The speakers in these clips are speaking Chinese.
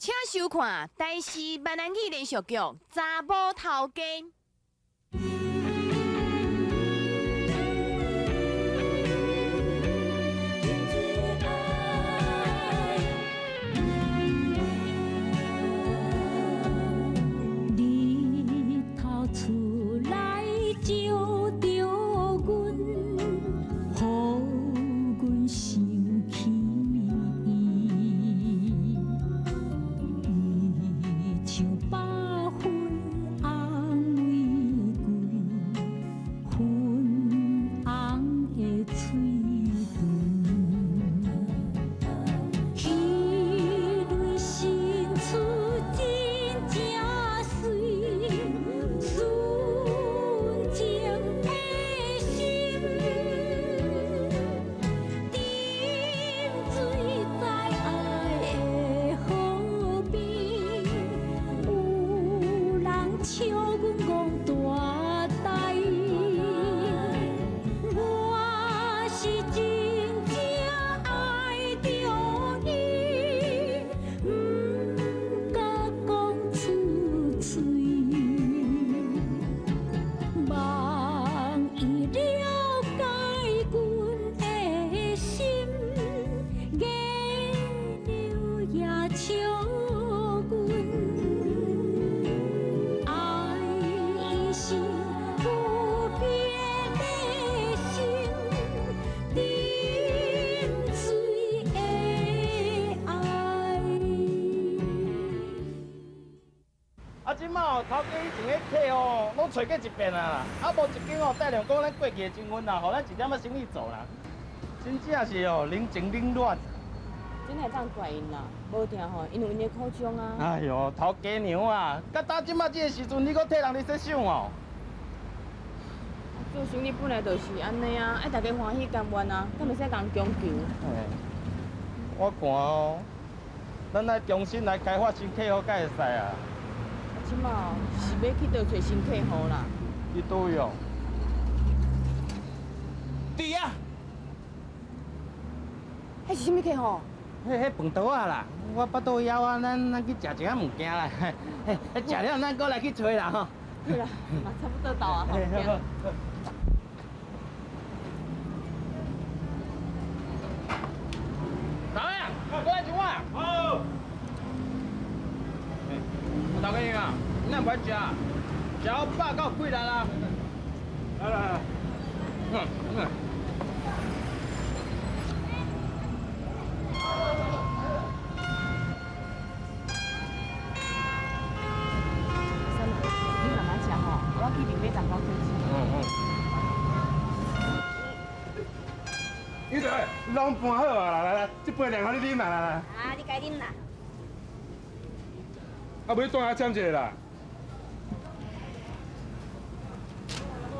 请收看台视闽南语连续剧《查某头家》。日头出来照着阮，予阮想起伊像百分安慰阮，粉红的嘴唇，迄蕊新厝真正水，纯情的心，沉醉在爱的河边，有人笑阮戆大台，我是真正爱着你，不敢讲出嘴，望伊了解阮的心，月流也笑阮，爱伊是不变的心，沉醉的爱。啊，即马哦，头家以前的客哦，拢找过一遍啊啦，啊无一间哦带量讲咱过去的情分啦，互咱一点仔生意做啦，真正是哦，冷情冷暖。真系当怪因啦，无定吼，因为因的苦衷啊。哎哟，头家娘啊，甲打即马即个时阵，你搁替人咧设想哦？做生意本来就是安尼啊，爱大家欢喜甘愿啊，敢袂使共强求。我看哦，咱来重新来开发新客户，才会使啊。即马哦是要去倒找新客户啦。去倒位哦？对啊，迄是啥物客户？迄饭桌啊啦，我巴肚枵啊，咱去食一下物件啦。食了咱搁来去找啦吼。对啦，嘛差不多到啊，后边。老妹啊，过来一碗。好。头家娘啊，你哪不爱食？食到饱到几力啦？来来来，你慢慢食吼，我去面买蛋糕去你这拢搬好啊！来来来，这杯凉，互你啉啦来来。啊，你该啉啦。啊，不你带我签一个啦。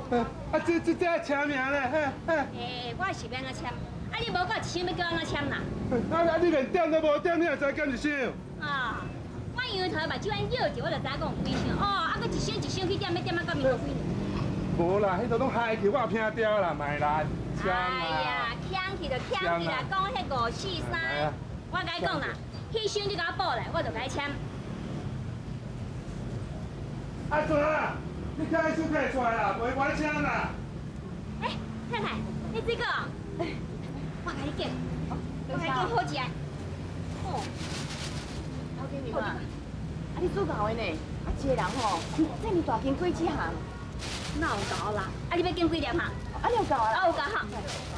啊，这签名咧，我是要安怎签？啊，你无讲一箱要叫安怎签啦？啊，你连点都无点，你也知减一箱？啊，我摇头目睭安绕着，我就知影讲有几箱。哦，啊，搁一箱一箱去点，要点啊到民国几年？无啦，迄都拢嗨去，我有听到啦，卖啦，签哎啦。呀，呛去就呛去啦，讲迄543，我甲你讲啦，迄箱你甲我报来，我就甲你签。啊，做啦，你开书开出来啦，袂我签啦。哎，太太，你这个哦，我甲你拣，我甲你拣好食的。哦，头家娘啊，啊你做够的呢？啊一个人吼，这么大间几项？哪有够啦？啊，你要拣几粒哈？啊你有够啊？啊有够哈。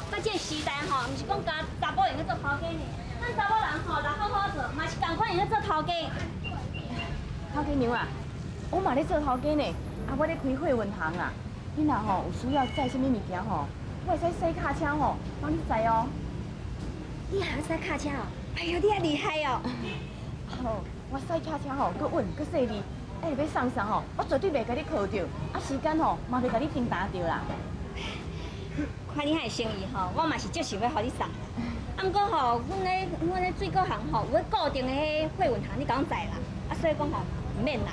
咱这个时代吼，毋是讲家查某用去做头家呢，咱查某人吼，若好好做，嘛是同款用去做头家。头家娘啊，我嘛咧做头家呢，啊我咧开货运行啊。你若吼有需要载什么物件吼，我会使洗卡车吼，帮你载哦。你还会驶卡车哦？哎呦，你也厉害哦！吼，我洗卡车吼，搁稳搁细腻，要送啥吼，我绝对袂甲你靠着，啊时间吼嘛袂甲你停打着啦。看你遐生意吼，我嘛是足想要互你送。啊，毋过吼，阮咧水果行吼，有固定的迄货运行，你甲阮载啦。啊，所以讲吼，毋免啦。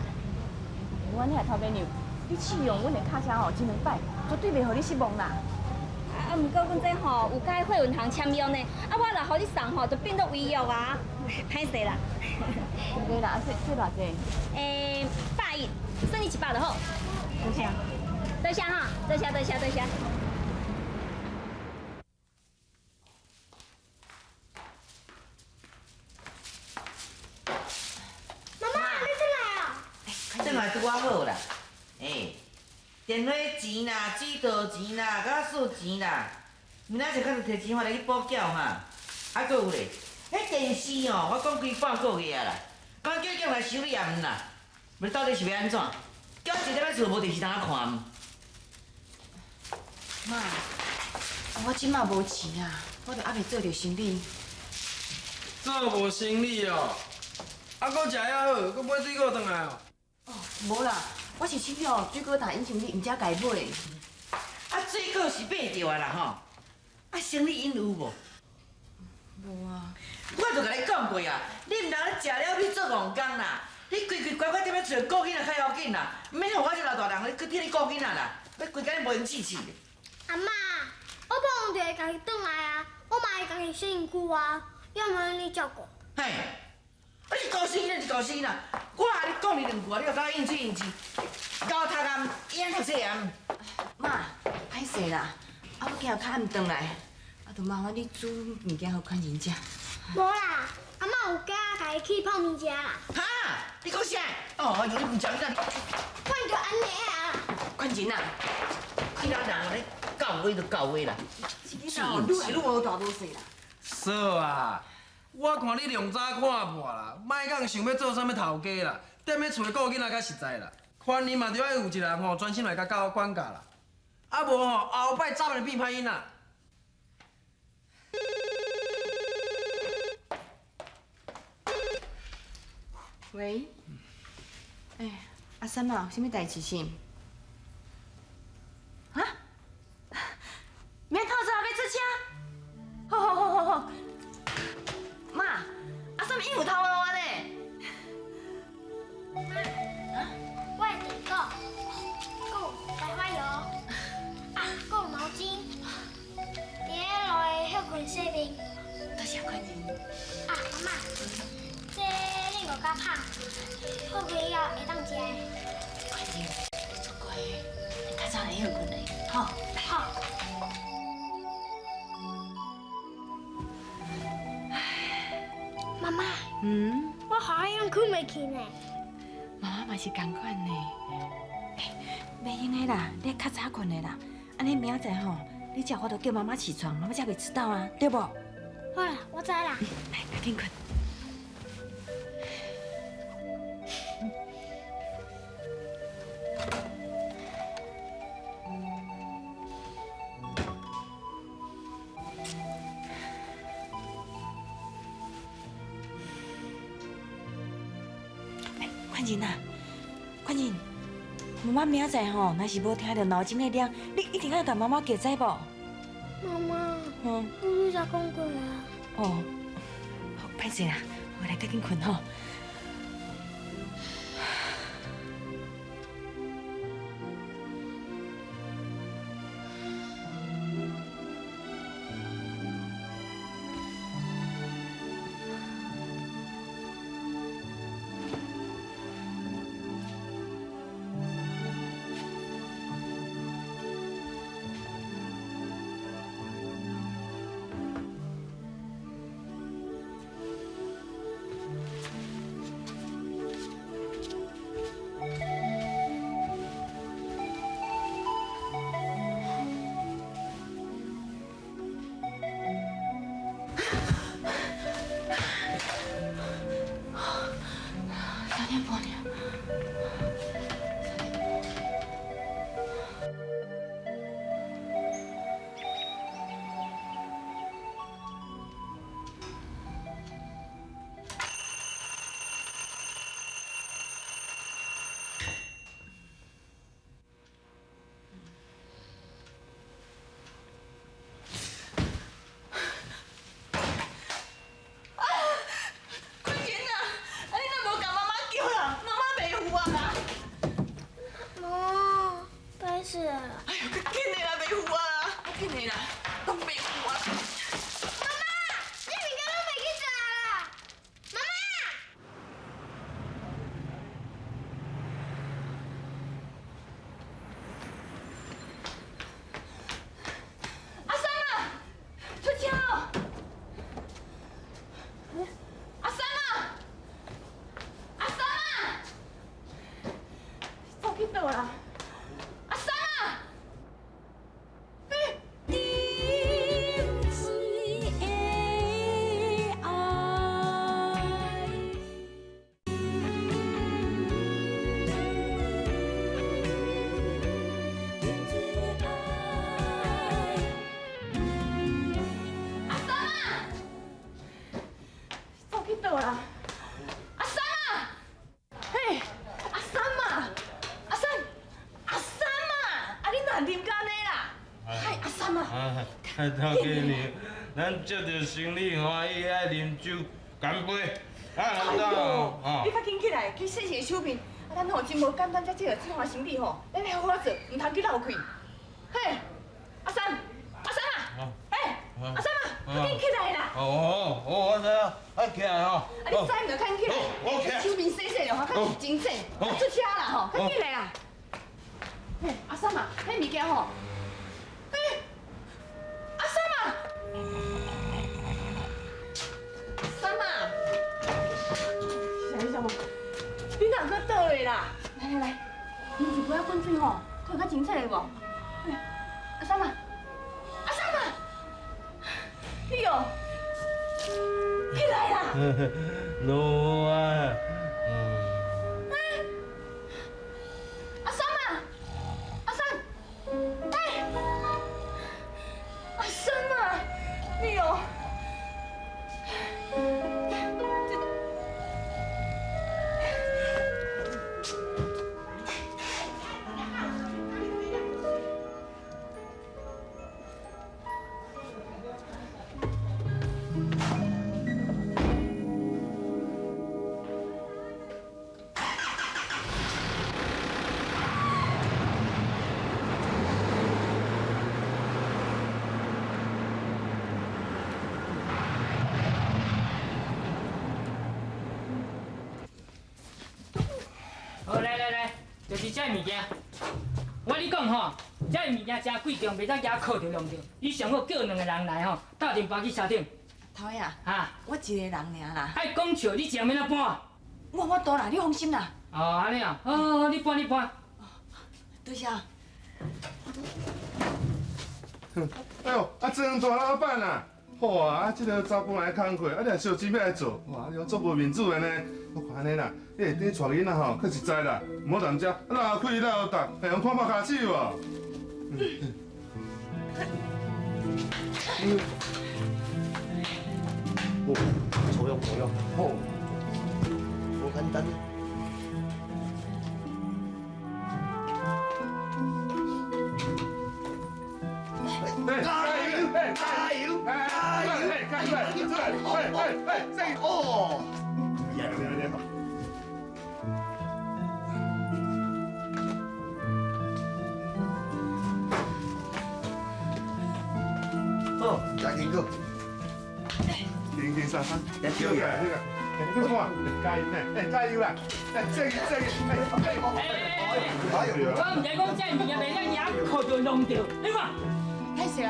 阮遐头家娘，你试用阮的卡车吼，一两摆，绝对袂互你失望啦。啊，毋过阮这吼有甲迄货运行签约呢，啊，我若互你送吼，就变作违约啊。歹势啦。对啦，这偌济？ 100，算你100就好。多谢，多谢哈，多谢多谢多谢。妈妈，你进来啊！转来拄啊好啦，电话钱啦、水道钱啦、甲厝钱啦，明仔就开始摕钱回来去补缴哈。啊，搁有咧，迄电视哦，我讲规半个月啊啦，我叫伊来修理也毋啦，要到底是要安怎？叫我一点仔厝无电视通啊看。妈，我即马无钱啊，我着还袂做着生理。做无生理哦，啊，搁食遐好，搁买水果转来哦。哦，无啦，我是凊彩水果摊因像你毋才家买。啊，水果是买着啊啦吼，啊，生理因有无？无啊。我就甲你讲过啊，你毋通咧食了去做戆工啦，你规乖乖踮咧厝顾囡仔较要紧啦，毋免互我这老大人去替你顾囡仔啦，要规工无闲气气的。阿妈，我帮就会家己转来啊，我嘛会家己洗身躯啊，要无你照顾。嘿，我是高兴啦，是高兴啦，我甲你讲你两句，你就甲我应嘴应舌，教我读暗，演读册暗。妈，歹势啦，啊，我今日较暗转来，啊，着麻烦你煮物件互款人食。无啦，阿妈有家家己去泡面食啦。哈？你讲啥？哦，你唔食你看就安尼啊。款人啊，其他人咧教话就教话啦。你哪愈来愈无大无细啦。嫂啊，我看你量早看破啦，莫讲想要做啥物头家啦，踮咧厝顾囡仔较实在啦。款你嘛着爱有一人吼专心来甲教我管教啦，啊无吼后摆早晚变歹囡仔。喂，阿三啊，有啥物代志是？啊？明仔透早要出车？好。妈，阿三应有头路啊呢？我会订购，有白花油，啊，还有毛巾，伫咧路的休困洗面。多谢款人。啊，阿妈，这你无甲拍，好过以后会当食的。款人，做过，你较早来休困嘞，吼。好。妈妈，我好像困袂去呢。妈妈嘛是同款呢。袂用的啦，你较早困的啦。安尼明仔载吼，你只我着叫妈妈起床，妈妈才袂迟到啊，对不？好啦，我知啦。来，赶紧困。款人啊，款人，妈妈明仔载吼，若是无听到闹钟的铃，你一定要甲妈妈叫，知无？妈妈，我你才讲过啊。哦，好，歹势啦，我来赶紧困吼。3点半了。哦，白死了。哎呀，快紧的啦，袂赴啊啦，快紧的啦，拢袂赴啊。妈妈，你物件拢袂去食啦。头家呢，咱接到生理欢喜爱啉酒，干杯！哎呦，你较紧起来，去洗洗手面。啊，咱吼真无简单，才接到这番生理吼，咱要好好做，唔通去闹气。嘿，阿三，阿三啊，嘿，阿三啊，快紧起来啦！哦，我知啊，啊起来吼。啊，你再唔着快起来，我起来。手面洗洗哦，较真正，啊出车啦吼，快起来啦！嘿，阿三啊，迄物件吼，嘿，阿三啊，三啊，想一想哦，你哪个倒的啦？来来来，啉一杯滚水吼，看较清楚的无？嘿，阿三啊，阿三啊，你哦，起来啦！路啊，阿三啊，阿三，哎，阿三啊，你哦，好，来来来，就是这物件。我跟你讲吼，这物件真贵重，袂当举靠着弄着。你上好叫两个人来吼，斗阵搬去车顶。头爷，哈，我一个人尔啦，爱讲笑，你正要哪搬？我倒啦，你放心啦。哦，安尼啊，好，你搬你搬。多谢。哎呦，啊，真大老板啊！哇，啊，这个查甫来工课，啊，连小钱要来做，哇，你做无面子的呢。我看安尼啦，你下底带囡仔吼，可实在啦，唔好谈遮，哪开哪搭，会用看拍卡手哦。哦，抽用，哦，好简单。加油！加油！加油！加油！出来！这个哦，厉害！哦，加辛苦。轻松哈，这个，你看，加油呢！加油啦！这个，我唔知讲这物件袂当举靠着弄着，你看。歹势啦，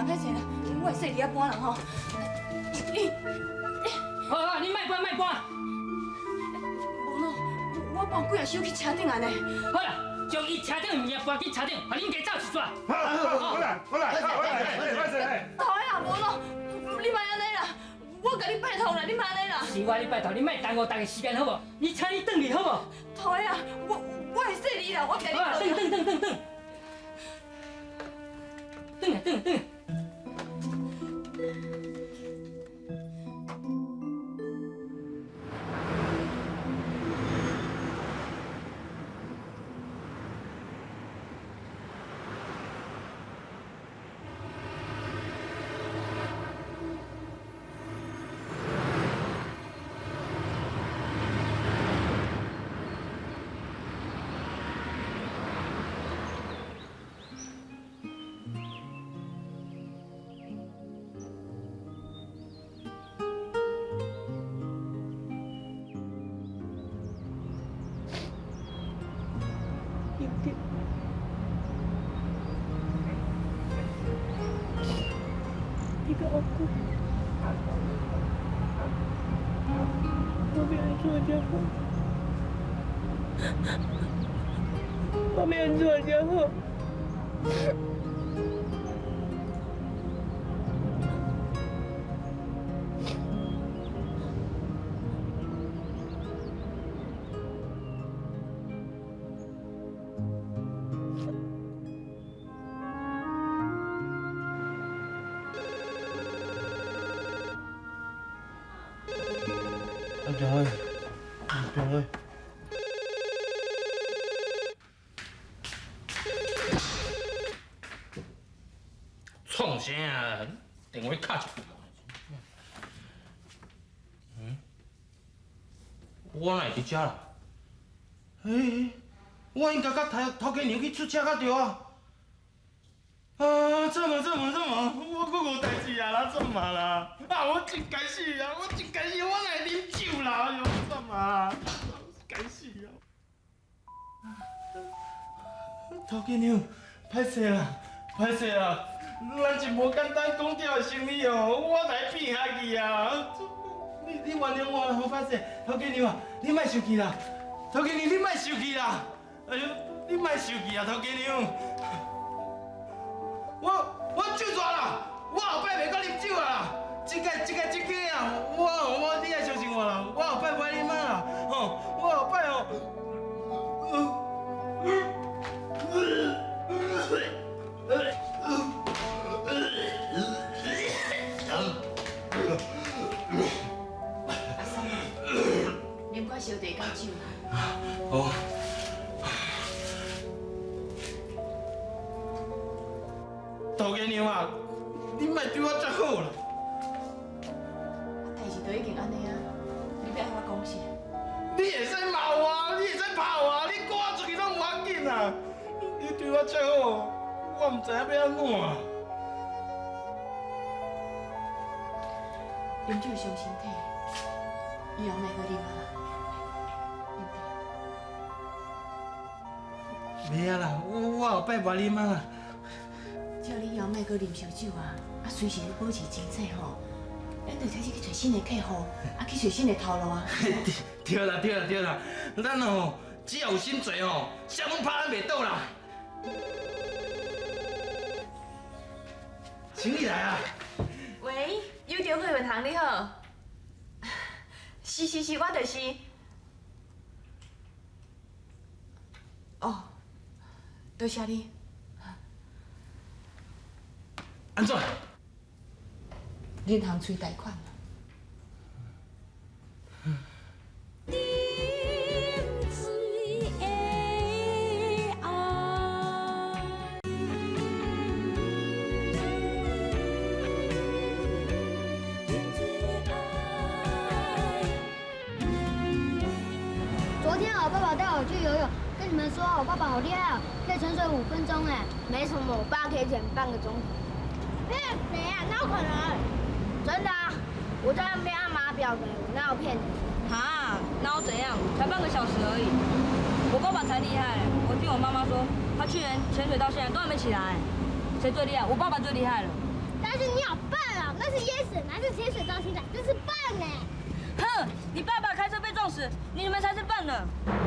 我会说你遐搬人吼。你，好，你莫搬。无咯，我搬几啊箱去车顶安尼。好啦，将伊车顶物件搬去车顶，互恁家走一撮。好来，头呀，无咯，你莫安尼啦，我甲你拜托啦，你莫安尼啦。是我你拜托，你莫耽误大家时间好无？你请你转去好无？头呀，我会说你啦，我甲你。好啊，转。转。一个阿姑，我没有做家伙，我没有做家伙。张辉，创啥啊？电话卡一句。我哪会伫遮啦？我应该甲头家娘去出车较对啊！怎么？我搁无代志啊啦，怎么啦？我真该死啊！我哪会啉酒啦？哎呦，怎么？该死啊！头家娘，歹势啦！咱真无简单讲掉的生意哦，我来变下去啊！你原谅我啦，好歹势，头家娘啊，你莫生气啦，头家娘你莫生气啦，哎呦，你莫生气啊，头家娘，我酒醉啦，我后摆袂搁啉酒啊，这个啊，我你爱相信我啦，我后摆袂啉啊，吼，我后摆哦。啉寡烧茶甲酒啦。哦。头家娘啊，你莫对我遮好啦。代志都已经安尼啊，你要安怎讲是？你会使骂我，你会使拍我，你赶我出去拢无要紧啊！你对我遮好，我唔知影要安怎啊。啉酒伤身体，以后莫搁啉啊。袂啊啦，我后摆袂啉啊。叫你以后莫搁啉烧酒啊，随时保持精彩吼。咱就开始去找新的客户，去找新的头路啊。对啦，咱吼只要有心做吼，啥拢拍咱袂倒啦。请你来啊！喂，有条会文行你好。是，我就是。哦，多谢你。安怎？银行催贷款。昨天我爸爸带我去游泳，跟你们说我爸爸好厉害哦，可以沉水5分钟哎。没什么，我爸可以潜半个钟头。骗谁啊？哪有可能？真的啊！我在那边按码表的，我哪有骗你？哈，那又怎样？才半个小时而已。我爸爸才厉害，我听我妈妈说，他去年潜水到现在都还没起来。谁最厉害？我爸爸最厉害了。但是你好笨啊！那是淹死，哪是潜水到现在？真是笨呢！哼，你爸爸开车被撞死，你们才是笨呢。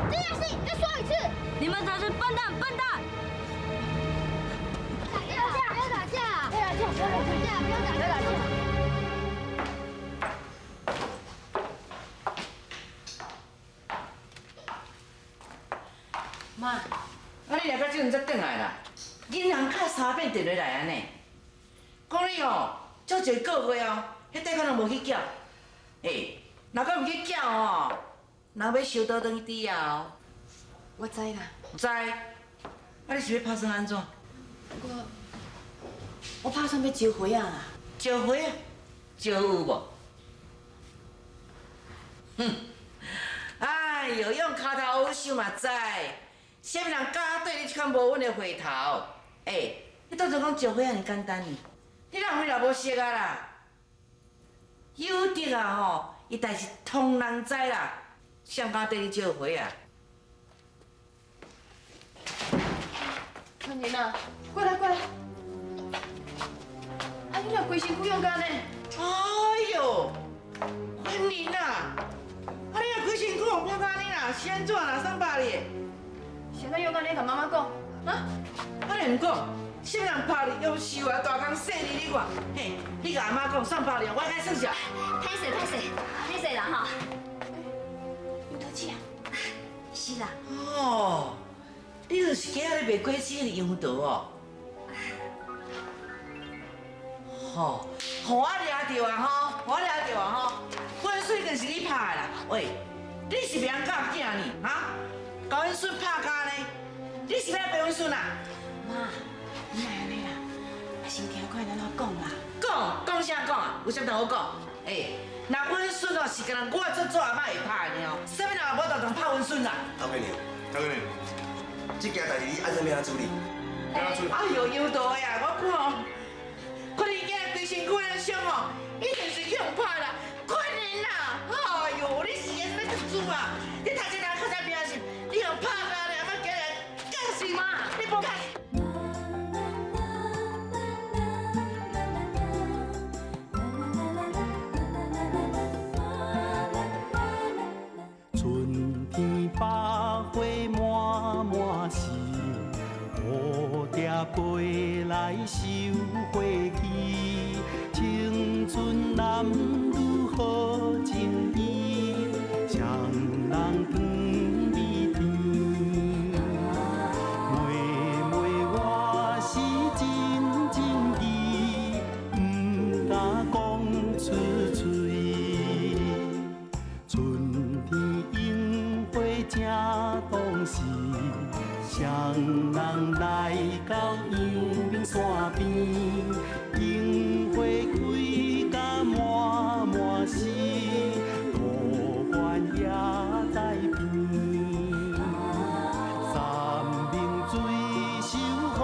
这件事你再说一次，你们才是笨蛋，笨蛋！不要打架！不要打架！妈，你来到这阵才转来啦？银行卡3遍电话来安尼，讲你哦，足一个月哦，迄贷款拢无去缴。若搁唔去缴哦，若要收倒转去抵押哦。我知啦。知？你是要打算安怎？我打算要招回啊啦。招回啊？招有无？哎呦，用骹头好想嘛知，啥物人敢对你这款无稳的回头？你当作讲招回安尼简单呢？你人会若无识啊啦？有得啊吼，伊代志通人知啦，谁敢对你招回啊？春玲啊，过来。你若规身躯用干呢？哎呦，昆玲啊，你若规身躯用干呢啦？是安怎啦？上百哩？现在用干你甲妈妈讲，啊？你唔讲，啥人拍你用手啊？大工洗你看，你甲阿妈讲上百哩，我该算啥？歹势啦哈。有得吃啊？是啦。哦，你就是今仔日卖果子的杨桃哦。吼，互我抓到啊吼！果水就是你拍的啦。喂，你是袂晓教囝呢？哈？教阮孙拍跤呢？你是要陪阮孙啊？妈，你莫安尼啦，先听看咱怎讲啦。搁讲啥讲啊？有啥物好讲？那温顺哦是干我做阿妈会拍的哦，啥物人也无当当拍温顺啦。头家娘，这件代志你安怎要处理？哎呦，有道呀，我看哦，可能囝规身躯的伤哦，一定是用拍啦，可能啦。哎呦，你是安怎个做啊？你头前人较早表示，你用拍啊，你阿妈叫人干死嘛？你无看？春天百花满满是，蝴蝶飞来收花期。青春男女好情意，双人长美甜。妹妹我是真意，不敢讲出嘴。春天樱花正当时，双人来到阳明山边，樱花开甲满满是，桃源也在边。三明水手好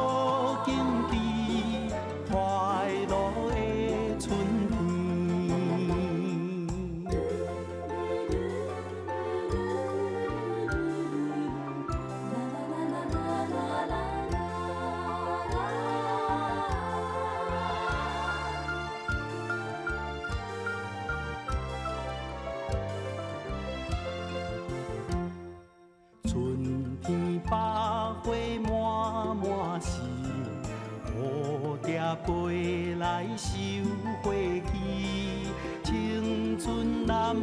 景致，快乐的春天。春天百花满满是，蝴蝶飞来收花期。青春男